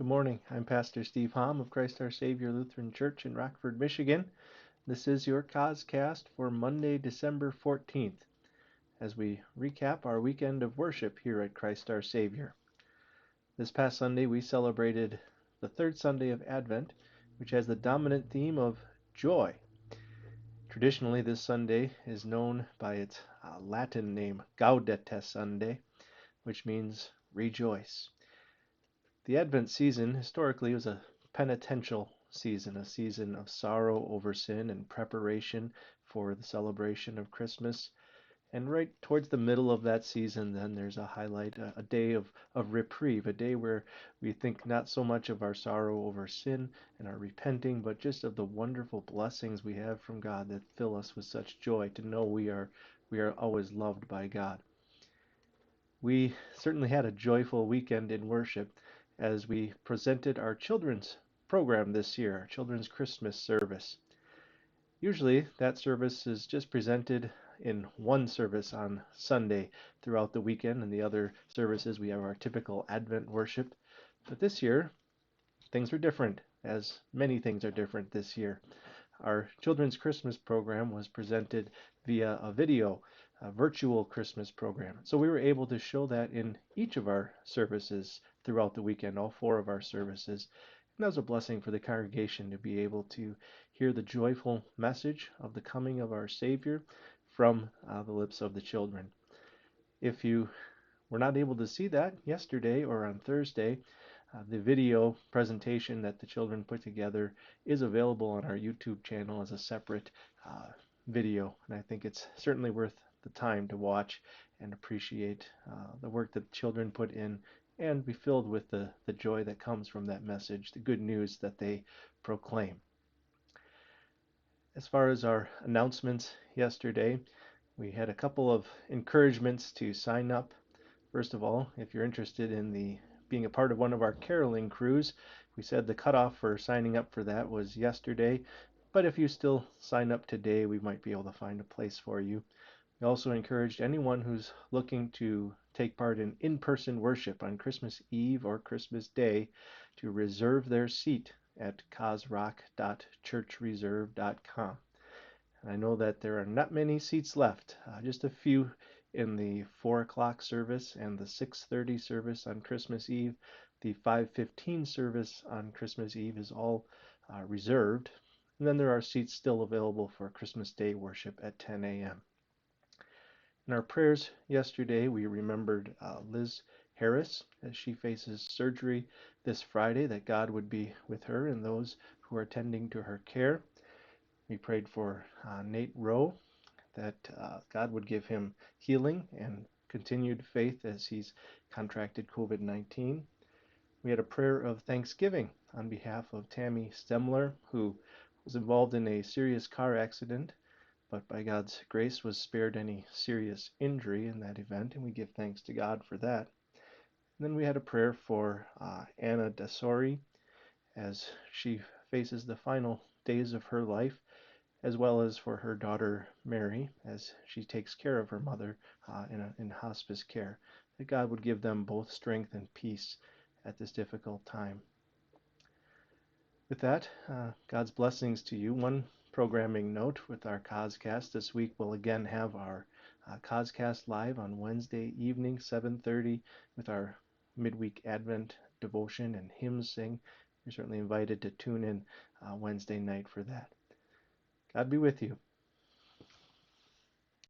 Good morning. I'm Pastor Steve Hom of Christ Our Savior Lutheran Church in Rockford, Michigan. This is your COScast for Monday, December 14th, as we recap our weekend of worship here at Christ Our Savior. This past Sunday, we celebrated the third Sunday of Advent, which has the dominant theme of joy. Traditionally, this Sunday is known by its Latin name, Gaudete Sunday, which means rejoice. The Advent season historically was a penitential season, a season of sorrow over sin and preparation for the celebration of Christmas. And right towards the middle of that season, then there's a highlight, a day of reprieve, a day where we think not so much of our sorrow over sin and our repenting, but just of the wonderful blessings we have from God that fill us with such joy to know we are always loved by God. We certainly had a joyful weekend in worship as we presented our children's program this year, our children's Christmas service. Usually that service is just presented in one service on Sunday throughout the weekend, and the other services we have our typical Advent worship. But this year, things are different, as many things are different this year. Our children's Christmas program was presented via a video, a virtual Christmas program. So we were able to show that in each of our services throughout the weekend, all four of our services. And that was a blessing for the congregation to be able to hear the joyful message of the coming of our Savior from the lips of the children. If you were not able to see that yesterday or on Thursday, the video presentation that the children put together is available on our YouTube channel as a separate video, and I think it's certainly worth the time to watch and appreciate the work that the children put in and be filled with the joy that comes from that message, the good news that they proclaim. As far as our announcements yesterday, we had a couple of encouragements to sign up. First of all, if you're interested in being a part of one of our caroling crews, we said the cutoff for signing up for that was yesterday, but if you still sign up today, we might be able to find a place for you. We also encouraged anyone who's looking to take part in in-person worship on Christmas Eve or Christmas Day to reserve their seat at cosrock.churchreserve.com. And I know that there are not many seats left, just a few in the 4 o'clock service and the 6:30 service on Christmas Eve. The 5:15 service on Christmas Eve is all reserved. And then there are seats still available for Christmas Day worship at 10 a.m. In our prayers yesterday, we remembered Liz Harris as she faces surgery this Friday, that God would be with her and those who are tending to her care. We prayed for Nate Rowe, that God would give him healing and continued faith as he's contracted COVID-19. We had a prayer of thanksgiving on behalf of Tammy Stemler, who was involved in a serious car accident, but by God's grace was spared any serious injury in that event, and we give thanks to God for that. And then we had a prayer for Anna Dasori as she faces the final days of her life, as well as for her daughter Mary as she takes care of her mother in hospice care, that God would give them both strength and peace at this difficult time. With that, God's blessings to you. One programming note with our COScast this week, we'll again have our COScast live on Wednesday evening, 7:30, with our midweek Advent devotion and hymn sing. You're certainly invited to tune in Wednesday night for that. God be with you.